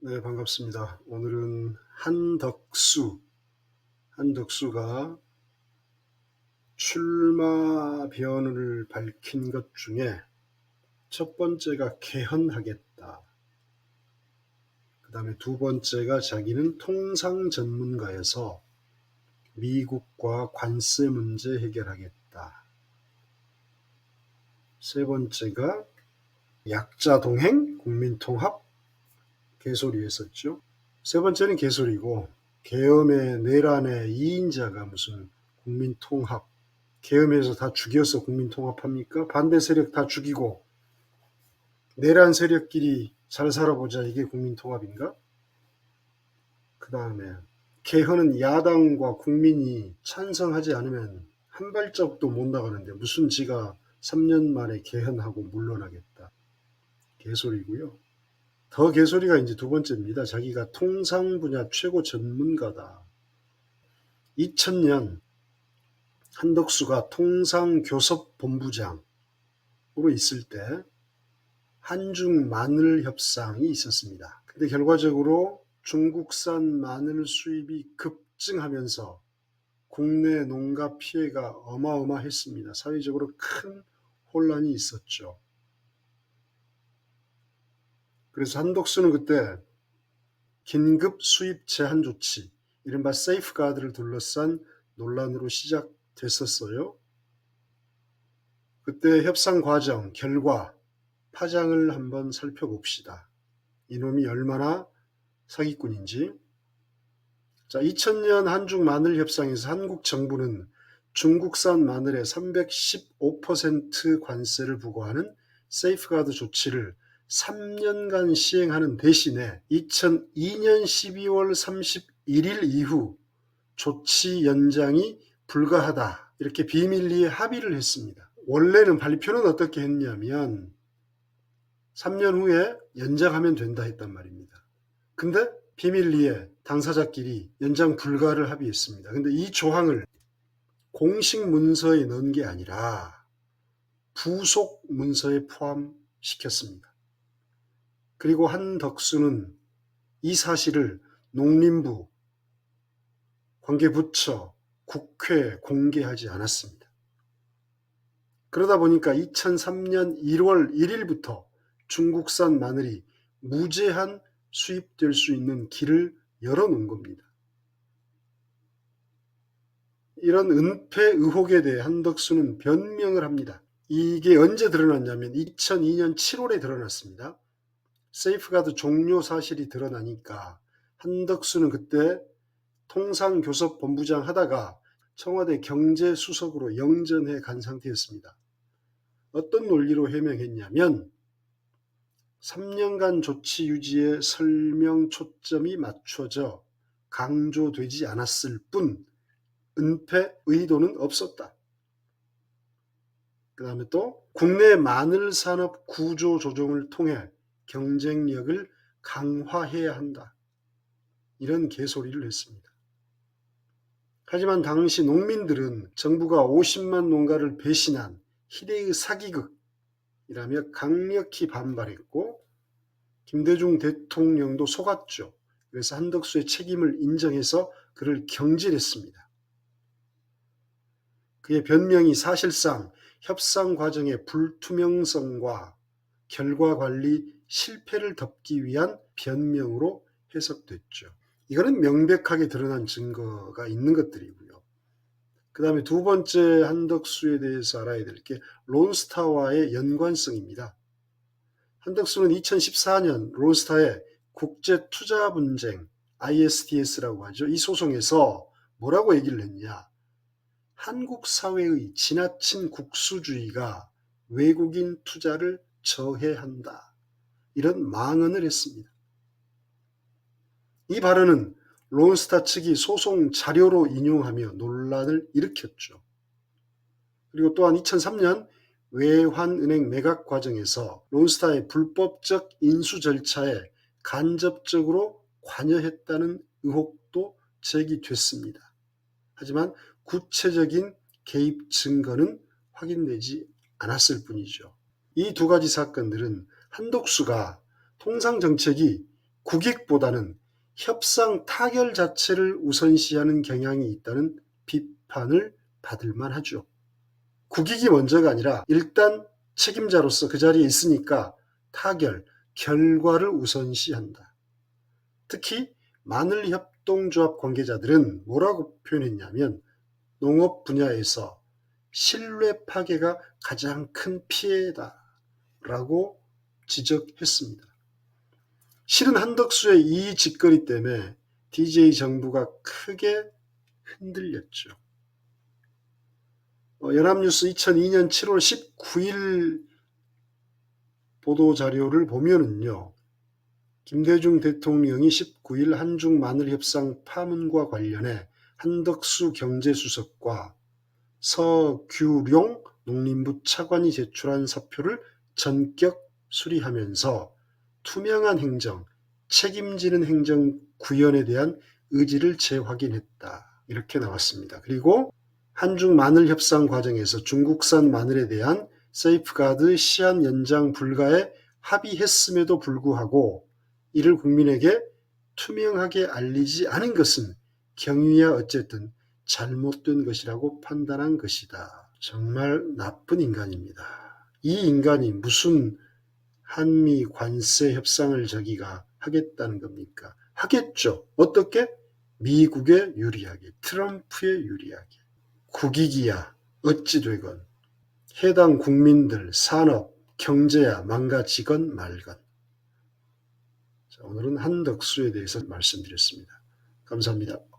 네, 반갑습니다. 오늘은 한덕수가 출마 변을 밝힌 것 중에 첫 번째가 개헌하겠다. 그 다음에 두 번째가 자기는 통상 전문가여서 미국과 관세 문제 해결하겠다. 세 번째가 약자 동행, 국민 통합, 개소리했었죠. 세 번째는 개소리고, 계엄의 내란의 2인자가 무슨 국민 통합, 계엄에서 다 죽여서 국민 통합합니까? 반대 세력 다 죽이고 내란 세력끼리 잘 살아보자, 이게 국민 통합인가? 그 다음에 개헌은 야당과 국민이 찬성하지 않으면 한 발자국도 못 나가는데 무슨 지가 3년 만에 개헌하고 물러나겠다. 개소리고요. 더 개소리가 이제 두 번째입니다. 자기가 통상 분야 최고 전문가다. 2000년 한덕수가 통상교섭본부장으로 있을 때 한중 마늘 협상이 있었습니다. 근데 결과적으로 중국산 마늘 수입이 급증하면서 국내 농가 피해가 어마어마했습니다. 사회적으로 큰 혼란이 있었죠. 그래서 한덕수는 그때 긴급 수입 제한 조치, 이른바 세이프가드를 둘러싼 논란으로 시작됐었어요. 그때 협상 과정, 결과, 파장을 한번 살펴봅시다. 이놈이 얼마나 사기꾼인지. 자, 2000년 한중 마늘 협상에서 한국 정부는 중국산 마늘에 315% 관세를 부과하는 세이프가드 조치를 3년간 시행하는 대신에 2002년 12월 31일 이후 조치 연장이 불가하다, 이렇게 비밀리에 합의를 했습니다. 원래는 발표는 어떻게 했냐면 3년 후에 연장하면 된다 했단 말입니다. 근데 비밀리에 당사자끼리 연장 불가를 합의했습니다. 근데 이 조항을 공식 문서에 넣은 게 아니라 부속 문서에 포함시켰습니다. 그리고 한덕수는 이 사실을 농림부, 관계부처, 국회에 공개하지 않았습니다. 그러다 보니까 2003년 1월 1일부터 중국산 마늘이 무제한 수입될 수 있는 길을 열어놓은 겁니다. 이런 은폐 의혹에 대해 한덕수는 변명을 합니다. 이게 언제 드러났냐면 2002년 7월에 드러났습니다. 세이프가드 종료 사실이 드러나니까 한덕수는 그때 통상교섭본부장 하다가 청와대 경제수석으로 영전해 간 상태였습니다. 어떤 논리로 해명했냐면 3년간 조치 유지에 설명 초점이 맞춰져 강조되지 않았을 뿐 은폐 의도는 없었다. 그 다음에 또 국내 마늘 산업 구조 조정을 통해 경쟁력을 강화해야 한다, 이런 개소리를 했습니다. 하지만 당시 농민들은 정부가 50만 농가를 배신한 희대의 사기극이라며 강력히 반발했고 김대중 대통령도 속았죠. 그래서 한덕수의 책임을 인정해서 그를 경질했습니다. 그의 변명이 사실상 협상 과정의 불투명성과 결과 관리 실패를 덮기 위한 변명으로 해석됐죠. 이거는 명백하게 드러난 증거가 있는 것들이고요. 그 다음에 두 번째 한덕수에 대해서 알아야 될 게 론스타와의 연관성입니다. 한덕수는 2014년 론스타의 국제투자분쟁, ISDS라고 하죠. 이 소송에서 뭐라고 얘기를 했냐. 한국 사회의 지나친 국수주의가 외국인 투자를 저해한다, 이런 망언을 했습니다. 이 발언은 론스타 측이 소송 자료로 인용하며 논란을 일으켰죠. 그리고 또한 2003년 외환은행 매각 과정에서 론스타의 불법적 인수 절차에 간접적으로 관여했다는 의혹도 제기됐습니다. 하지만 구체적인 개입 증거는 확인되지 않았을 뿐이죠. 이 두 가지 사건들은 한덕수가 통상 정책이 국익보다는 협상 타결 자체를 우선시하는 경향이 있다는 비판을 받을 만하죠. 국익이 먼저가 아니라 일단 책임자로서 그 자리에 있으니까 타결, 결과를 우선시한다. 특히 마늘협동조합 관계자들은 뭐라고 표현했냐면 농업 분야에서 신뢰 파괴가 가장 큰 피해다라고 지적했습니다. 실은 한덕수의 이 짓거리 때문에 DJ 정부가 크게 흔들렸죠. 연합뉴스 2002년 7월 19일 보도자료를 보면은요. 김대중 대통령이 19일 한중 마늘협상 파문과 관련해 한덕수 경제수석과 서규룡 농림부 차관이 제출한 사표를 전격 수리하면서 투명한 행정, 책임지는 행정 구현에 대한 의지를 재확인했다. 이렇게 나왔습니다. 그리고 한중 마늘 협상 과정에서 중국산 마늘에 대한 세이프가드 시한 연장 불가에 합의했음에도 불구하고 이를 국민에게 투명하게 알리지 않은 것은 경위야 어쨌든 잘못된 것이라고 판단한 것이다. 정말 나쁜 인간입니다. 이 인간이 무슨 한미 관세 협상을 자기가 하겠다는 겁니까? 하겠죠. 어떻게? 미국에 유리하게, 트럼프에 유리하게. 국익이야 어찌 되건 해당 국민들, 산업, 경제야 망가지건 말건. 자, 오늘은 한덕수에 대해서 말씀드렸습니다. 감사합니다.